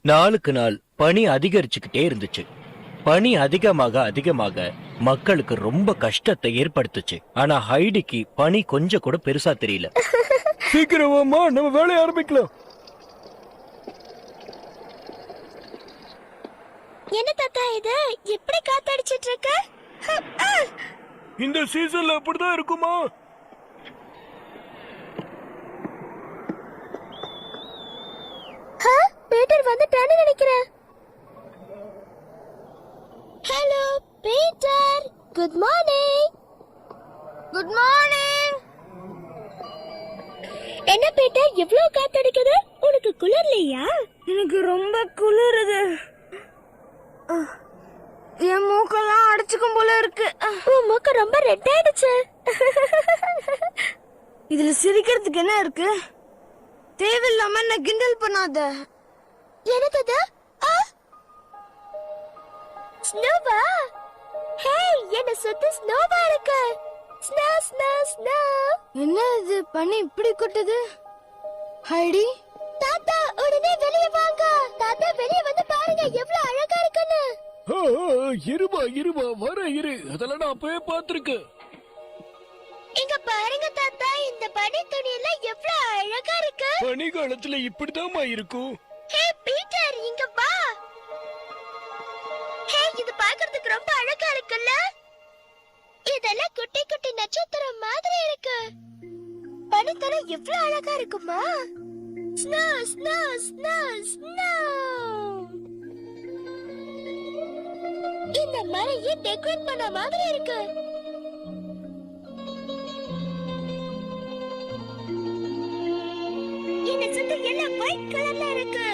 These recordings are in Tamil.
நாளுக்கு நாள் பனி அதிகரிச்சுக்கிட்டே இருந்துச்சு. பனி அதிகமாக அதிகமாக மக்களுக்கு ரொம்ப கஷ்டத்தை ஏற்படுத்துச்சு. ஆனா ஹைடிக்கு பனி கொஞ்சம் கூட பெருசா தெரியல. சீக்கிரமா நம்ம வேலையை ஆரம்பிக்கலாம். என்ன தாத்தா இது எப்படி காத்தடிச்சிட்டு இருக்கு? இந்த சீசன்ல அப்படிதான் இருக்குமா? பீட்டர் வந்துட்டான்னு நினைக்கிறேன். Hello Peter, good morning. Good morning. என்ன பீட்டர் இவ்ளோ காத்தடிக்குது? உனக்கு குளிரலையா? எனக்கு ரொம்ப குளிருது. என் மூக்கெல்லாம் அடைச்சுக்கும் போல இருக்கு. உன் மூக்கு ரொம்ப ரெட் ஆயிடுச்சு. இதுல சிரிக்கிறதுக்கு என்ன இருக்கு? தேவையில்லாம என்ன கிண்டல் பண்ணாத. என்னது? ஸ்னோவா? ஹே, என்ன சுத்தி ஸ்னோவா இருக்கு. Snow snow snow. என்ன இது பனி இப்படி கொட்டுது? ஹைடி, தாத்தா உடனே வெளிய வாங்க. தாத்தா வெளிய வந்து பாருங்க எவ்வளவு அழகா இருக்குன்னு. இருமா வர இரு. அதெல்லாம் நான் அப்பவே பார்த்திருக்கேன். இங்க பாருங்க தாத்தா, இந்த பனி துணி எல்லாம் எவ்வளவு அழகா இருக்கு. பனி காலத்துல இப்படிதாம்மா இருக்கும். ஹே பீட்டர், இங்க வா. ஹே, இது பார்க்கிறதுக்கு ரொம்ப அழகா இருக்குல்ல? இதெல்லாம் குட்டி குட்டி நட்சத்திரம் மாதிரி இருக்கு. பனித்தலை எவ்வளவு அழகா இருக்குமா? Snow snow snow snow. இந்த மலையை டெக்கரேட் பண்ண மாதிரி இருக்கு. இந்த சுத்தி எல்லாம் ஒயிட் கலர்ல இருக்கு.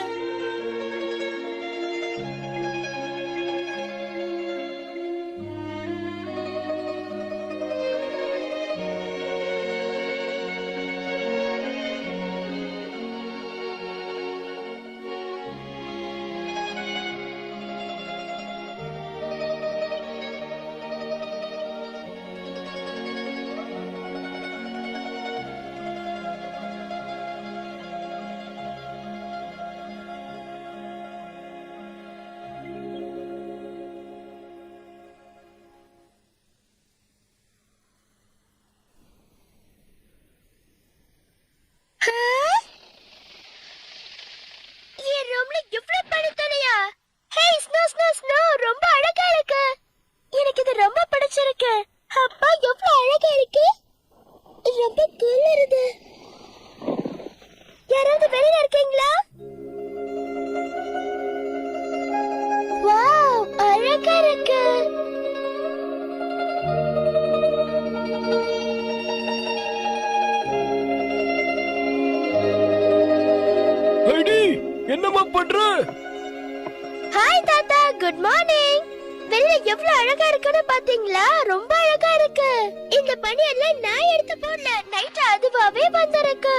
என்னமா பண்ற? ஹாய் தாத்தா, குட் மார்னிங். வெளிய எவ்வளவு அழகா இருக்குன்னு பாத்தீங்களா? ரொம்ப அழகா இருக்கு. இந்த பனி எல்லாம் நான் எடுத்து போடல, நைட் அதுவாவே வந்திருக்கு.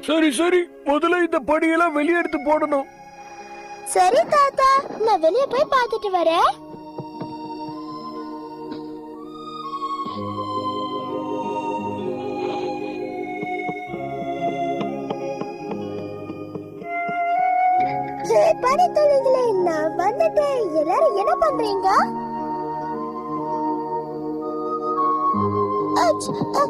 சரி முதல்ல இந்த பனியெல்லாம் வெளிய எடுத்து போடணும். சரி தாத்தா, நான் வெளிய போய் பார்த்துட்டு வரேன். பனித்துளிகளே, நான் வந்துட்டேன். எல்லாரும் என்ன பண்றீங்க? அச், அ.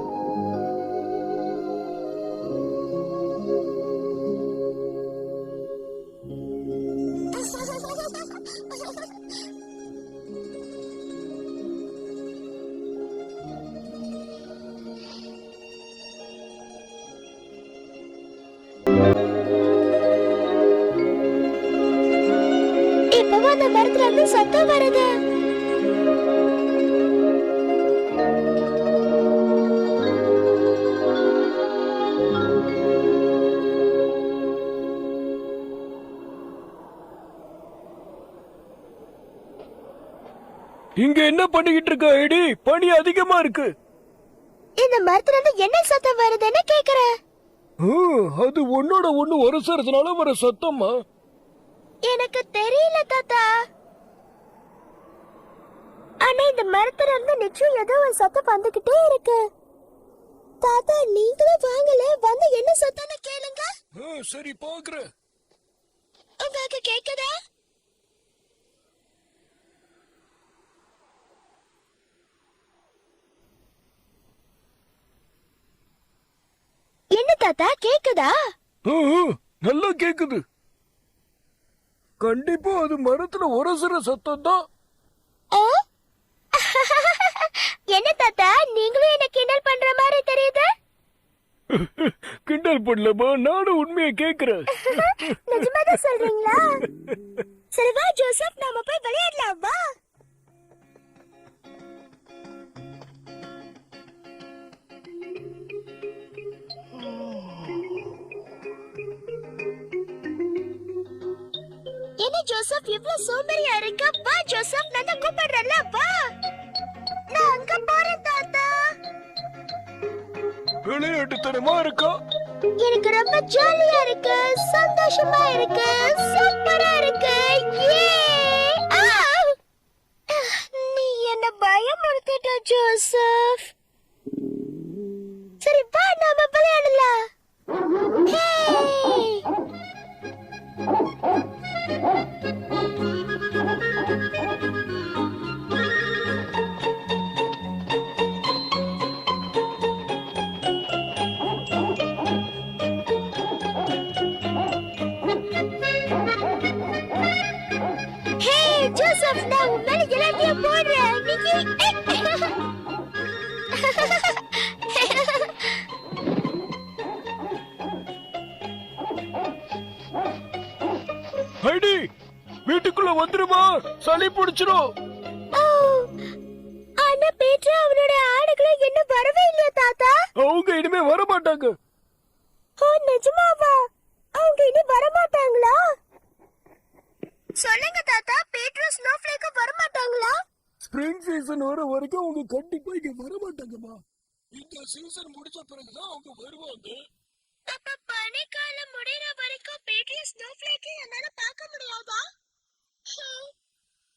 இப்பவும் அந்த மரத்துல இருந்து சத்தம் வருது. இங்க என்ன பண்ணிக்கிட்டு இருக்க ஐடி? பனி அதிகமா இருக்கு. இந்த மரத்துல இருந்து என்ன சத்தம் வருதுன்னு கேக்குறேன். அது ஒன்னோட ஒண்ணு உரசறதுனால வர சத்தமா? எனக்கு தெரியல தாத்தா. ஆனா இந்த மரத்துல இருந்து நிச்சயம் ஏதோ ஒரு சத்தம் வந்துகிட்டே இருக்கு. தாத்தா, நீங்களும் வாங்கல, வந்து என்ன சத்தம்னு கேளுங்க. சரி, பாக்குறேன். உங்களுக்கு கேக்குதா? என்ன தாத்தா, கேக்குதா? நல்லா கேக்குது. கண்டிப்பா அது மரத்துல உரசுற சத்தம் தான். என்ன தாத்தா, நீங்களும் என்ன கிண்டல் பண்ற மாதிரி தெரியுது. கிண்டல் பண்ணலமா, நானும் உண்மையை கேக்குறேன். நிஜமாதான் சொல்றீங்களா? சரி வா ஜோசப், நாம போய் விளையாடலாம் வா. என்ன ஜோசப், இவ்வளவு சோம்பேறியா இருக்க? வா ஜோசப், நான் தான் கூப்பிடுறேன்ல, வா. நான் அங்க போறேன் தாத்தா. விளையாட்டுத்தனமா இருக்கா? எனக்கு ரொம்ப ஜாலியா இருக்கு, சந்தோஷமா இருக்கு, சூப்பரா இருக்கு. நீ என்ன பயமுறுத்திட்ட ஜோசப். சரி வா, நாம விளையாடலாம். ஜோசப், நான் உன் மேல எல்லாத்தையும் போடுறேன். ஐடி, வீட்டுக்குள்ள வந்துருமா, சளி பிடிச்சிரும். ஆனா பேட்ரா, அவனோட ஆடுகளும் என்ன வரவே இல்லையா தாத்தா? அவங்க இனிமே வர மாட்டாங்க. ஓ, நிஜமாவா? அவங்க இனி வர மாட்டாங்களா? சொல்லுங்க தாத்தா, பேட்ரா ஸ்னோஃப்ளேக் வர மாட்டாங்களா? ஸ்ப்ரிங் சீசன் வர வரைக்கும் அவங்க கண்டிப்பா இங்க வர மாட்டாங்கம்மா. இந்த சீசன் முடிஞ்ச பிறகுதான் அவங்க வருவாங்க. அப்ப பனிக்காலம் முடியற வரைக்கும் பேட்ரா ஸ்னோஃப்ளேக் என்னால பார்க்க முடியாதா?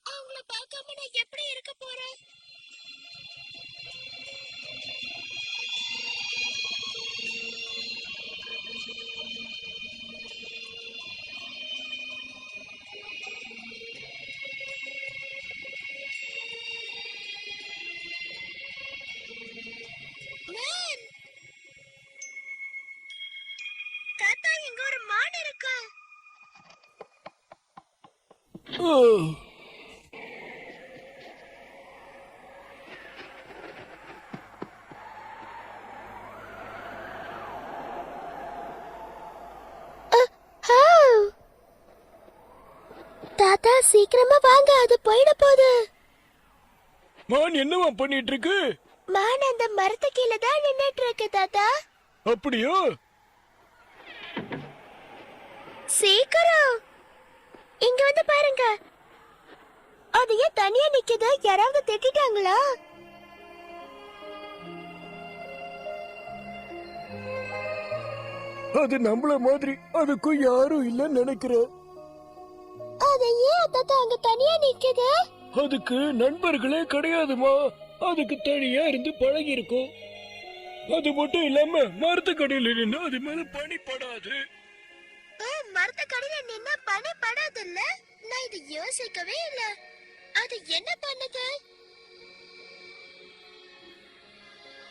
அவங்கள பார்க்காம நான் எப்படி இருக்க போறேன்? தாத்தா, இங்க ஒரு மான் இருக்கு. தாத்தா, சீக்கிரமா வாங்க, அது போயிட போகுது. மான் என்னவா பண்ணிட்டு இருக்கு? மான் அந்த மரத்து கீழே தான் நின்னுட்டு இருக்கு தாத்தா. அப்படியா? சீக்கிரம் இங்க வந்து பாருங்க. அது ஏன் தனியா நிக்குது? யாராவது திட்டிட்டாங்களா? அது நம்மள மாதிரி அதுக்கும் யாரும் இல்லன்னு நினைக்கிறேன். ஏன் தாத்தா அங்க தனியா நிக்குது? அதுக்கு நண்பர்களே கிடையாதுமா. அதுக்கு தனியா இருந்து பழகி இருக்கும். அது மட்டும் இல்லாம மரத்துக்கடியில நின்று அது மேல பனி படாது. மரத்துக்கடியில நின்னா பனி படாதுல்ல? நான் இது யோசிக்கவே இல்ல. அது என்ன பண்ணுது?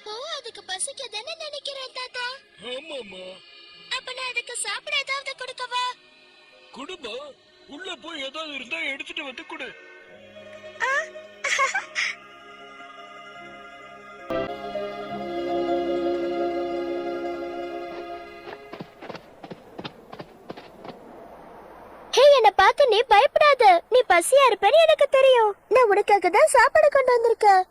ஓ, அதுக்கு பசிக்குதுன்னு நினைக்கிறேன் தாத்தா. ஆமாமா. அப்ப நான் அதுக்கு சாப்பிட ஏதாவது கொடுக்கவா? குடுமா, உள்ள போய் ஏதாவது இருந்தா எடுத்துட்டு வந்து கொடு. ஹே, என்ன பார்த்து நீ பயப்படாத. நீ பசியா இருப்பேன்னு எனக்கு தெரியும். நான் உனக்காக தான் சாப்பாடு கொண்டு வந்திருக்கேன்.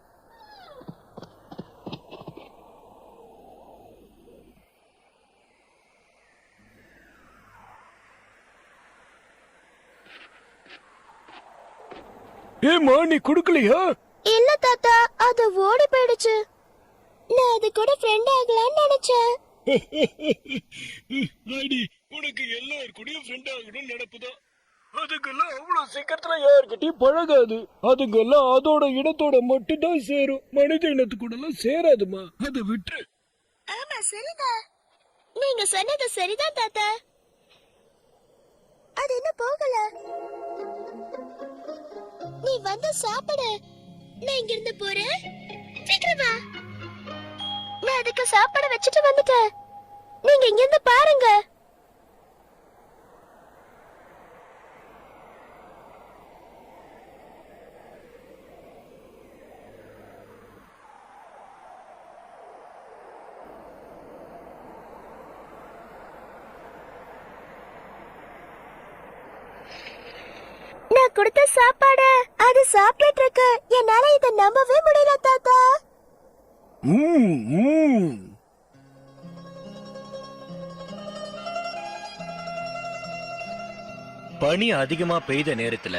ஏமா, நீ குடுக்கலையா? இல்ல தாத்தா, அது ஓடி போயிடுச்சு. நான் அது கூட ஃப்ரெண்ட் ஆகலாம்னு நினைச்சேன். அடி, உனக்கு எல்லார் கூடயும் ஃப்ரெண்ட் ஆகணும்னு நினைப்புதான். அதுக்கெல்லாம் அவ்வளவு சீக்கிரத்துல யாருக்கிட்டையும் பழகாது. அதுங்கெல்லாம் அதோட இனத்தோட மட்டும்தான் சேரும். மனித இனத்து கூட எல்லாம் சேராதுமா. அதை விட்டு. ஆமா, சரிதான். நீங்க சொன்னது சரிதான் தாத்தா. அது என்ன போகல? நீ வந்து சாப்பிடு. நான் இங்க இருந்து போறேன். சீக்கிரம் வா. நான் அதுக்கு சாப்பாடு வச்சுட்டு வந்துட்டேன். நீங்க இங்க இருந்து பாருங்க. நான் கொடுத்த சாப்பாடு அது சாப்பிட்டு இருக்கு. என்னால இதை நம்பவே முடியல தாத்தா. பனி அதிகமா பெய்த நேரத்துல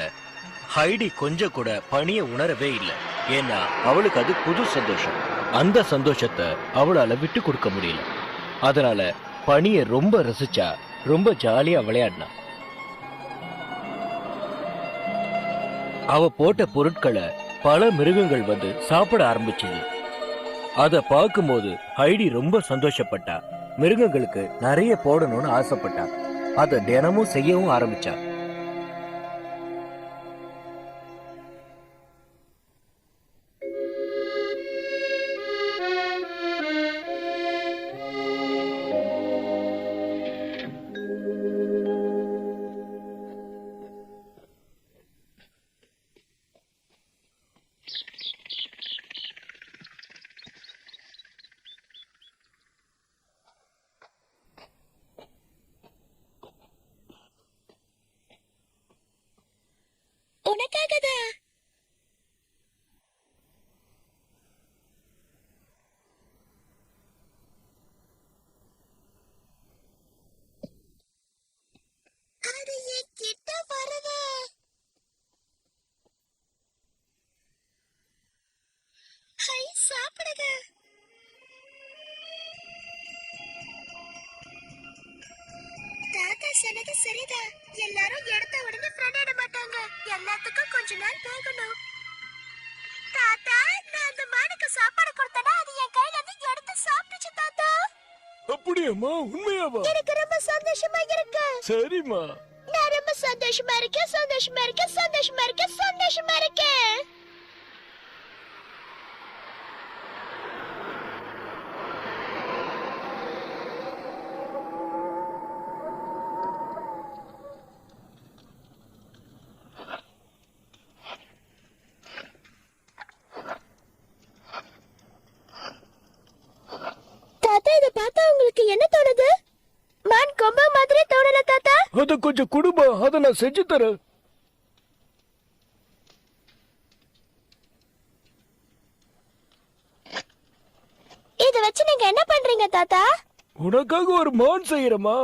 ஹைடி கொஞ்சம் கூட பனிய உணரவே இல்லை. ஏன்னா அவளுக்கு அது புது சந்தோஷம். அந்த சந்தோஷத்தை அவளால விட்டு கொடுக்க முடியல. அதனால பனிய ரொம்ப ரசிச்சா, ரொம்ப ஜாலியா விளையாடினா. அவ போட்ட பொருட்களை பல மிருகங்கள் வந்து சாப்பிட ஆரம்பிச்சது. அத பார்க்கும்போது ஹைடி ரொம்ப சந்தோஷப்பட்டா. மிருகங்களுக்கு நிறைய போடணும்னு ஆசைப்பட்டா. அத தினமும் செய்யவும் ஆரம்பிச்சா. உனக்காகதான். அது என் கிட்ட வருது. ஹை, சாப்பிடுங்க. தாத்தா சொன்னது சரிதான். எல்லாரும் எடுத்த உடனே ஃப்ரெண்ட் ஆட மாட்டாங்க. எல்லாத்துக்கும் கொஞ்ச நாள் போகணும். தாத்தா, நான் அந்த மானுக்கு சாப்பாடு கொடுத்தனா அது என் கையில இருந்து எடுத்து சாப்பிட்டுச்சு தாத்தா. அப்படியாம்மா? உண்மையாவா? எனக்கு ரொம்ப சந்தோஷமா இருக்கு. சரிம்மா. நான் ரொம்ப சந்தோஷமா இருக்கேன், சந்தோஷமா இருக்கேன், சந்தோஷமா இருக்கேன், சந்தோஷமா இருக்கேன். தாத்தா, இத பார்த்தா உங்களுக்கு என்ன தோணுது? மான் கொம்பு மாதிரி தோணல தாத்தா? அத கொஞ்சம் குடுமா, அத நான் செஞ்சு தரேன். இத வச்சு நீங்க என்ன பண்றீங்க தாத்தா? உனக்காக ஒரு மான் செய்யறமா.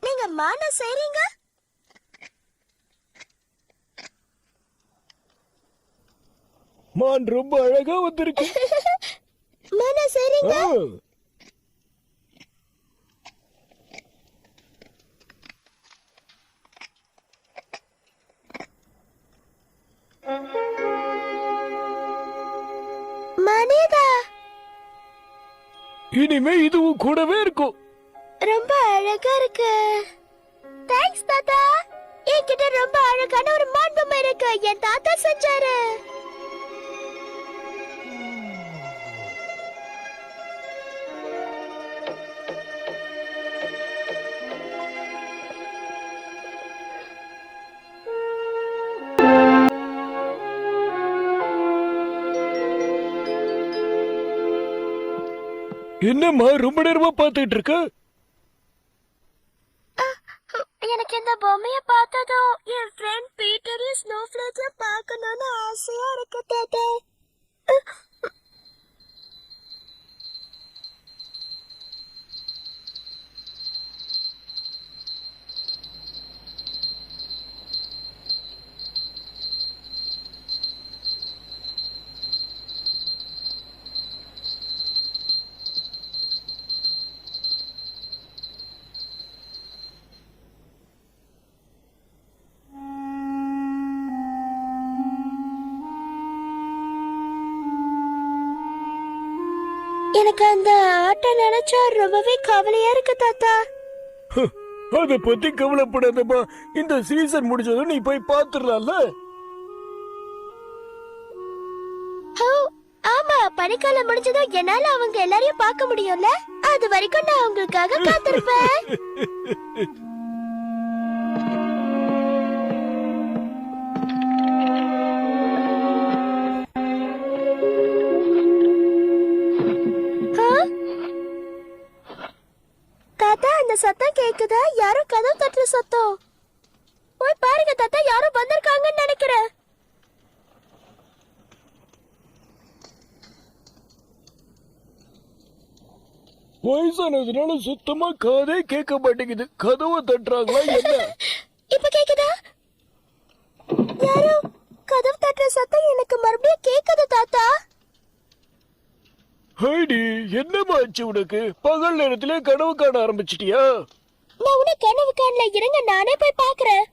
நீங்க மான செய்றீங்க? மான் ரொம்ப அழகா வந்திருக்கு. மான செய்றீங்க? இனிமே இதுவும் கூடவே இருக்கும். ரொம்ப அழகா இருக்கு. தேங்க்ஸ் தாத்தா. என்கிட்ட ரொம்ப அழகான ஒரு மான் பொம்மை இருக்கு. என் தாத்தா செஞ்சாரு. என்னம்மா ரொம்ப நேரமா பாத்துட்டு இருக்க? எனக்கு இந்த பொம்மைய பார்த்ததும் என் ஃப்ரெண்ட் பீட்டரையும் ஸ்னோஃப்ளேக்ல பார்க்கணும்னு ஆசையா இருக்கு தாத்தா. எனக்கு அந்த ஆட்டம் நினைச்சா ரொம்பவே கவலையா இருக்கு தாத்தா. அத பத்தி கவலைப்படாதம்மா. இந்த சீசன் முடிஞ்சதும் நீ போய் பாத்துடலாம்ல. ஆமா, பனிக்காலம் முடிஞ்சதும் என்னால அவங்க எல்லாரையும் பார்க்க முடியும்ல. அது வரைக்கும் நான் அவங்களுக்காக காத்திருப்பேன். தாத்தா, அந்த சத்தம் கேக்குதா? யாரோ கதவு தட்டுற சத்தம். போய் பாருங்க தாத்தா, யாரோ வந்திருக்காங்கன்னு நினைக்கிறேன். வயசானதுனால சுத்தமா காதே கேட்க மாட்டேங்குது. கதவை தட்டுறாங்களா என்ன? இப்ப கேக்குதா? யாரோ கதவு தட்டுற சத்தம் எனக்கு மறுபடியும் கேக்குது தாத்தா. ஹைடி, என்னமாச்சு உனக்கு? பகல் நேரத்திலே கனவு காண ஆரம்பிச்சிட்டியா? நான் உன கனவு காணல. இருங்க, நானே போய் பாக்குறேன்.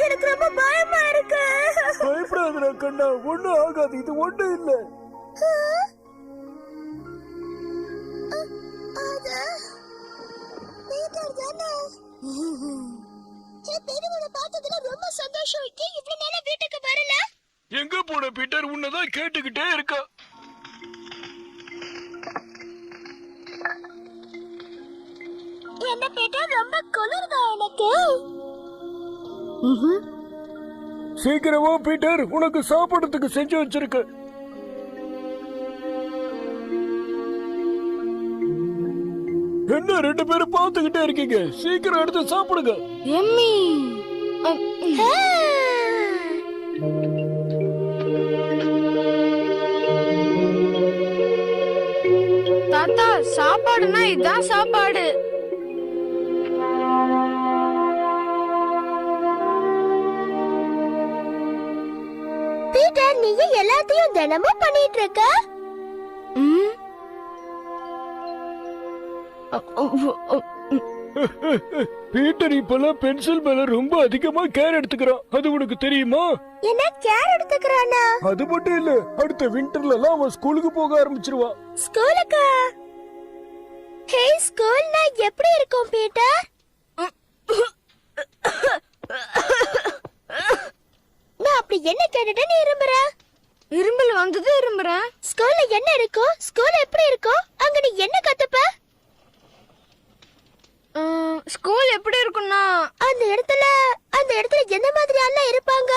எனக்கு ரொம்ப பயமா இருக்கு. பயப்படாதடா கண்ணா, ஒண்ணும் ஆகாது. இது ஒண்ணும் இல்ல. ரொம்ப சந்தோஷம். இவ்வளவு நேரம் வீட்டுக்கு வரல. எங்க போன பீட்டர்? உன்னதான் கேட்டுக்கிட்டே இருக்கா. என்ன பீட்டர், ரொம்ப குளிர்தா எனக்கு. சீக்கிரமா பீட்டர், உனக்கு சாப்பிடறதுக்கு செஞ்சு வச்சிருக்க. என்ன ரெண்டு பேரும் பார்த்துக்கிட்டே இருக்கீங்க? சீக்கிரம் எடுத்து சாப்பிடுங்க. எம்மி. தாத்தா, சாப்பாடுனா இதான் சாப்பாடு. பீட்டர், நீ எல்லாத்தையும் தினமும் பண்ணிட்டு இருக்க. பீட்டர் இப்பெல்லாம் பென்சில் மேல ரொம்ப அதிகமா கேர் எடுத்துக்கிறான். அது உனக்கு தெரியுமா? என்ன கேர் எடுத்துக்கறானா? அது மட்டும் இல்ல, அடுத்த விண்டர்ல எல்லாம் அவன் ஸ்கூலுக்கு போக ஆரம்பிச்சிருவா. ஸ்கூலுக்கு? ஹே, ஸ்கூல்னா எப்படி இருக்கும் பீட்டர்? நான் அப்படி என்ன கேட்டுட்டு நீ இரும்புற? இரும்பல் வந்தது இரும்புறேன். ஸ்கூல்ல என்ன இருக்கும்? ஸ்கூல் எப்படி இருக்கும்? அங்க நீ என்ன கத்துப்ப? ஸ்கூல் எப்படி இருக்கும்னா, அந்த இடத்துல எந்த மாதிரி எல்லாம் இருப்பாங்க?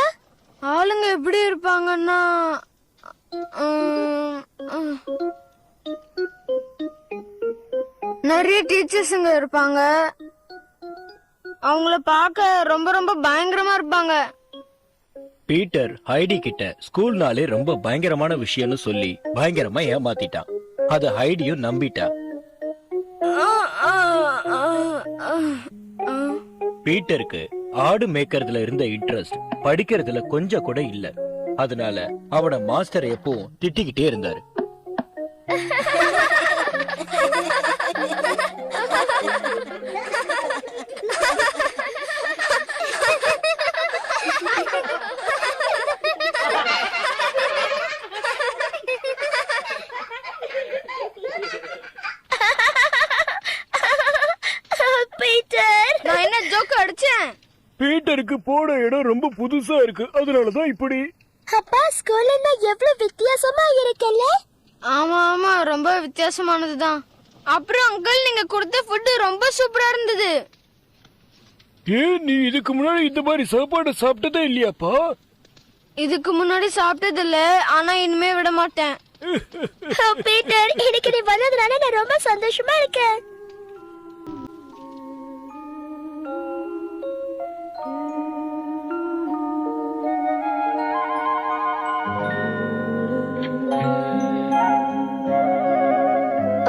ஆளுங்க எப்படி இருப்பாங்கன்னா, நிறைய டீச்சர்ஸுங்க இருப்பாங்க. அவங்கள பார்க்க ரொம்ப ரொம்ப பயங்கரமா இருப்பாங்க. பீட்டர் ஹைடி கிட்ட ஸ்கூல்னாலே ரொம்ப பயங்கரமான விஷயம்னு சொல்லி பயங்கரமா ஏமாத்திட்டான். அத ஹைடியும் நம்பிட்டா. பீட்டருக்கு ஆடு மேய்க்கிறதுல இருந்த இன்ட்ரெஸ்ட் படிக்கிறதுல கொஞ்சம் கூட இல்ல. அதனால அவன மாஸ்டர் எப்பவும் திட்டிக்கிட்டே இருந்தாரு. பீட்டருக்கு போன இடம் ரொம்ப புதுசா இருக்கு, அதனாலதான் இப்படி. அப்பா ஸ்கூல்ல எவ்வளவு வித்தியாசமா இருக்குல்ல? ஆமா ஆமா, ரொம்ப வித்தியாசமானதுதான். அப்புறம் அங்கிள், நீங்க கொடுத்த ஃபுட் ரொம்ப சூப்பரா இருந்தது. ஏன் நீ இதுக்கு முன்னாடி இந்த மாதிரி சாப்பாடு சாப்பிட்டதே இல்லையாப்பா? இதுக்கு முன்னாடி சாப்பிட்டது இல்ல, ஆனா இனிமே விட மாட்டேன். பீட்டர், இன்னைக்கு நீ வந்ததுனால நான் ரொம்ப சந்தோஷமா இருக்கேன்.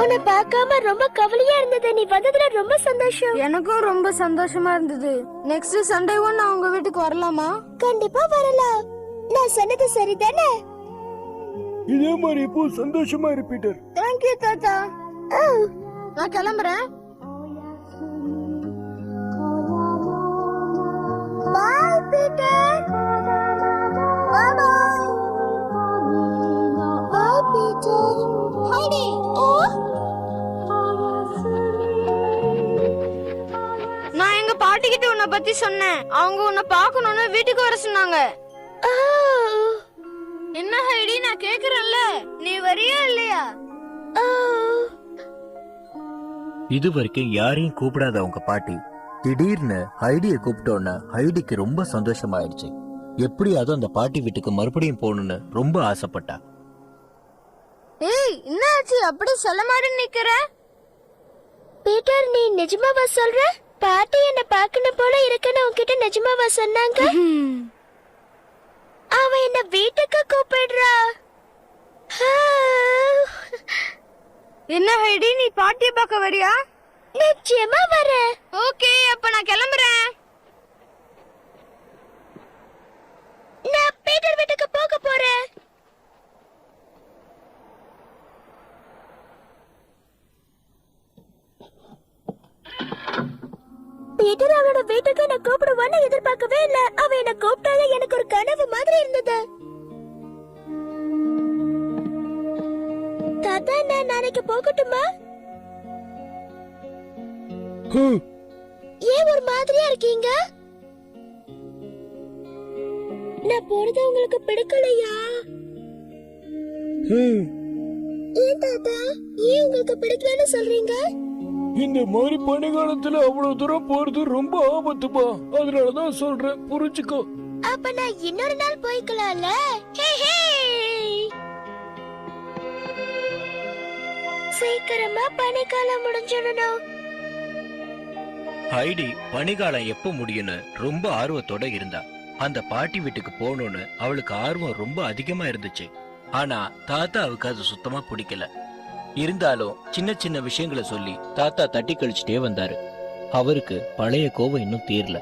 உன்னை பார்க்காம ரொம்ப கவலையா இருந்தது. நீ வந்ததுல ரொம்ப சந்தோஷம். எனக்கும் ரொம்ப சந்தோஷமா இருந்தது. நெக்ஸ்ட் சண்டே நான் உங்க வீட்டுக்கு வரலாமா? கண்டிப்பா வரலாம். நான் சொன்னது சரிதானே? இதே மாதிரி இப்போ சந்தோஷமா இரு பீட்டர். தேங்க்யூ தாத்தா. நான் கிளம்புறேன். பாய் பீட்டர். பாய் பாய். பாய் பீட்டர். ஹைடி. ஓ, நான் எங்க பாட்டி கிட்ட உன்னை பத்தி சொன்னேன். அவங்க உன்னை பார்க்கணும்னு வீட்டுக்கு வர சொன்னாங்க. என்ன ஹைடி, நான் கேக்குறேன்ல, நீ வரியா இல்லையா? இது வரைக்கும் யாரையும் கூப்பிடாத அவங்க பாட்டி திடீர்னு ஹைடியை கூப்பிட்டோன்னு ஹைடிக்கு ரொம்ப சந்தோஷமாயிடுச்சு. எப்படியாவது அந்த பாட்டி வீட்டுக்கு மறுபடியும் போகணும்னு ரொம்ப ஆசைப்பட்டா. ஏய், என்னாச்சு அப்படி சொல்ல மாட்டேன்னு நிக்கிற? பீட்டர், நீ நிஜமாவா சொல்ற? பாட்டி என்ன பார்க்கணும் போல இருக்குன்னு உன்கிட்ட நிஜமாவா சொன்னாங்க? அவ என்ன வீட்டுக்கு கூப்பிடுறா. என்ன ஹைடி, நீ பாட்டிய பார்க்க வரியா? நிச்சயமா வரேன். ஓகே, அப்ப நான் கிளம்புறேன். நான் பீட்டர் வீட்டுக்கு போக போறேன். பீட்டர் அவனோட வீட்டுக்கு என்ன கூப்பிடுவான்னு எதிர்பார்க்கவே இல்ல. அவன் என்ன கூப்பிட்டாலே எனக்கு ஒரு கனவு மாதிரி இருந்தது. தாத்தா, நான் நாளைக்கு போகட்டுமா? ஏன் ஒரு மாதிரியா இருக்கீங்க? நான் போறது உங்களுக்கு பிடிக்கலையா? ஏன் தாத்தா, ஏன் உங்களுக்கு பிடிக்கலன்னு சொல்றீங்க? இந்த மாதிரி பனிகாலத்துல அவ்வளவு தூரம் போறது ரொம்ப ஆபத்துப்பா, அதனாலதான் சொல்றேன், புரிஞ்சுக்கோ. அப்ப நான் இன்னொரு நாள் போய்க்கலாம்ல? ஹே ஹே. சீக்கிரமா பனிக்காலம் முடிஞ்சிடணும். ஹைடி பனிகாலம் எப்ப முடியும்னு ரொம்ப ஆர்வத்தோட இருந்தா. அந்த பாட்டி வீட்டுக்கு போகணும்னு அவளுக்கு ஆர்வம் ரொம்ப அதிகமா இருந்துச்சு. ஆனா தாத்தாவுக்கு அது சுத்தமா பிடிக்கல. இருந்தாலும் சின்ன சின்ன விஷயங்களை சொல்லி தாத்தா தட்டி கழிச்சுட்டே வந்தாரு. அவருக்கு பழைய கோவம் இன்னும் தீரல.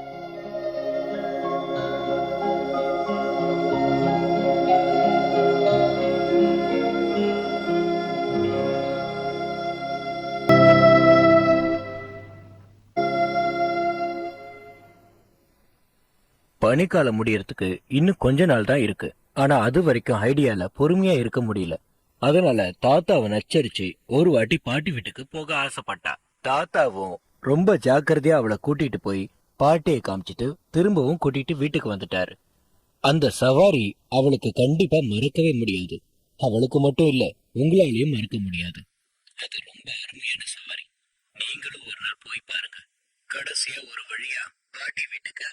பனிக்காலம் முடியறதுக்கு இன்னும் கொஞ்ச நாள் தான் இருக்கு. ஆனா அது வரைக்கும் ஐடியால பொறுமையா இருக்க முடியல. அதனால தாத்தாவை நச்சரிச்சு ஒரு வாட்டி பாட்டி வீட்டுக்கு போக ஆசைப்பட்டா. தாத்தாவும் ரொம்ப ஜாக்கிரதையா அவளை கூட்டிட்டு போய் பாட்டியை காமிச்சிட்டு திரும்பவும் கூட்டிட்டு வீட்டுக்கு வந்துட்டாரு. அந்த சவாரி அவளுக்கு கண்டிப்பா மறக்கவே முடியாது. அவளுக்கு மட்டும் இல்ல, உங்களாலையும் மறக்க முடியாது. அது ரொம்ப அருமையான சவாரி. நீங்களும் ஒரு நாள் போய் பாருங்க. கடைசியா ஒரு வழியா பாட்டி வீட்டுக்கு